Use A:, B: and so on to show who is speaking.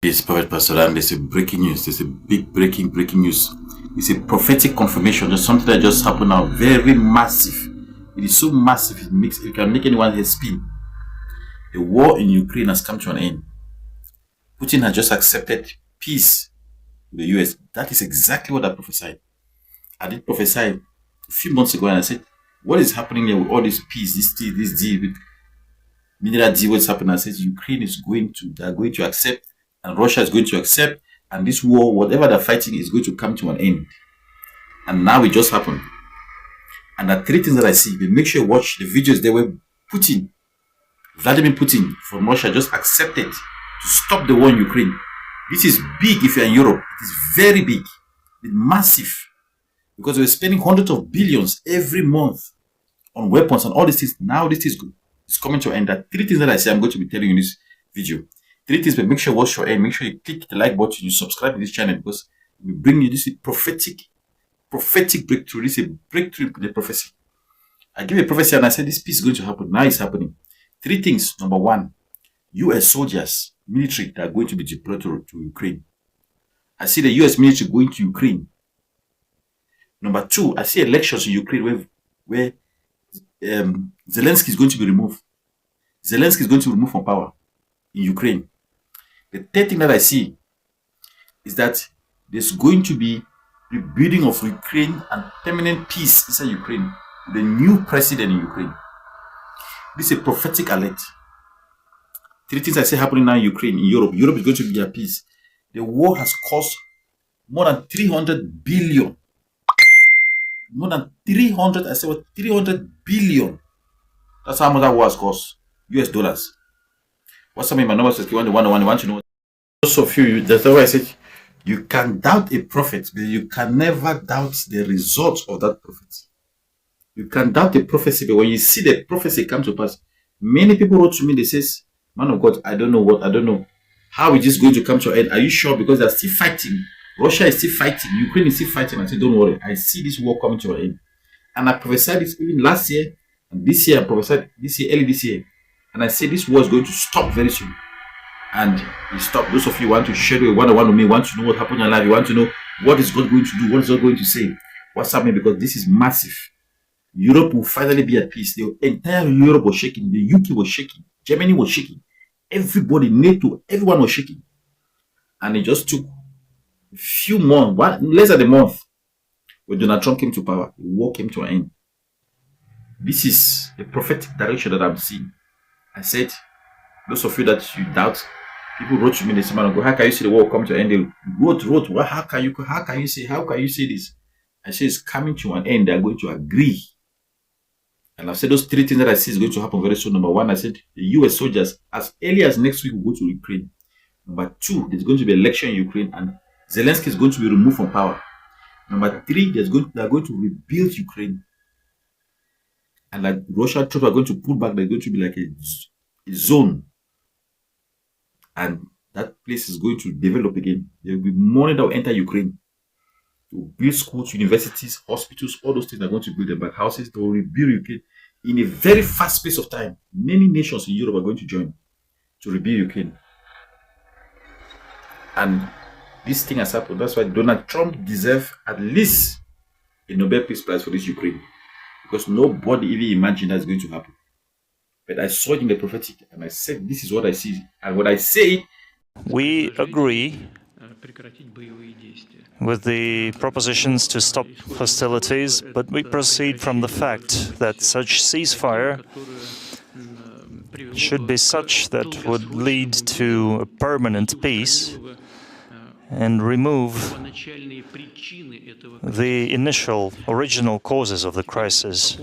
A: Yes, Prophet Pastor Ram, there's a breaking news. There's a big breaking news. It's a prophetic confirmation. There's something that just happened now. Very massive. It is so massive, it can make anyone head spin. The war in Ukraine has come to an end. Putin has just accepted peace with the US. That is exactly what I prophesied. I did prophesy a few months ago, and I said, what is happening here with all this peace, this deal with mineral deal, what's happening? I said Ukraine is they're going to accept, and Russia is going to accept, and this war, whatever they're fighting, is going to come to an end. And now it just happened. And there are three things that I see. But make sure you watch the videos there where Vladimir Putin from Russia just accepted to stop the war in Ukraine. This is big if you're in Europe. It is very big. It's massive. Because we're spending hundreds of billions every month on weapons and all these things. Now this is good. It's coming to an end. There are three things that I say I'm going to be telling you in this video. Three things, but make sure you watch your end. Make sure you click the like button, you subscribe to this channel, because we bring you this prophetic breakthrough. This is a breakthrough in the prophecy. I gave a prophecy and I said this peace is going to happen. Now it's happening. Three things. Number one, US soldiers, military that are going to be deployed to Ukraine. I see the US military going to Ukraine. Number two, I see elections in Ukraine where Zelensky is going to be removed. Zelensky is going to be removed from power in Ukraine. The third thing that I see is that there's going to be rebuilding of Ukraine and permanent peace inside Ukraine. The new president in Ukraine. This is a prophetic alert. Three things I say happening now in Ukraine, in Europe. Europe is going to be at peace. The war has cost more than 300 billion. More than 300, I say what, 300 billion. That's how much that war has cost. US dollars. What's something my number says? You want to know. Most of you, that's why I said, you can doubt a prophet, but you can never doubt the results of that prophet. You can doubt the prophecy, but when you see the prophecy come to pass, many people wrote to me, they says, man of God, I don't know. How is this going to come to an end? Are you sure? Because they're still fighting. Russia is still fighting. Ukraine is still fighting. I said, don't worry. I see this war coming to an end. And I prophesied this even last year, and this year I prophesied this year, early this year. And I said this war is going to stop very soon. And it stopped. Those of you who want to share your one-on-one with me, want to know what happened in your life, you want to know what is God going to do, what is God going to say, what's happening, because this is massive. Europe will finally be at peace. The entire Europe was shaking. The UK was shaking. Germany was shaking. Everybody, NATO, everyone was shaking. And it just took a few months, less than a month, when Donald Trump came to power, the war came to an end. This is a prophetic direction that I'm seeing. I said, those of you that you doubt, people wrote to me this man ago, how can you see the war come to an end? They wrote, well, how can you say this? I said it's coming to an end. They're going to agree. And I've said those three things that I see is going to happen very soon. Number one, I said the US soldiers as early as next week will go to Ukraine. Number two, there's going to be election in Ukraine and Zelensky is going to be removed from power. Number three, they're going to rebuild Ukraine. And like Russian troops are going to pull back, they're going to be like a zone. And that place is going to develop again. There will be money that will enter Ukraine. To build schools, universities, hospitals, all those things are going to build them back. Houses, they will rebuild Ukraine in a very fast space of time. Many nations in Europe are going to join to rebuild Ukraine. And this thing has happened. That's why Donald Trump deserves at least a Nobel Peace Prize for this Ukraine. Because nobody even imagined that's going to happen. But I saw it in the prophetic and I said, this is what I see. And what I say,
B: we agree with the propositions to stop hostilities, but we proceed from the fact that such ceasefire should be such that would lead to a permanent peace and remove the original causes of the crisis.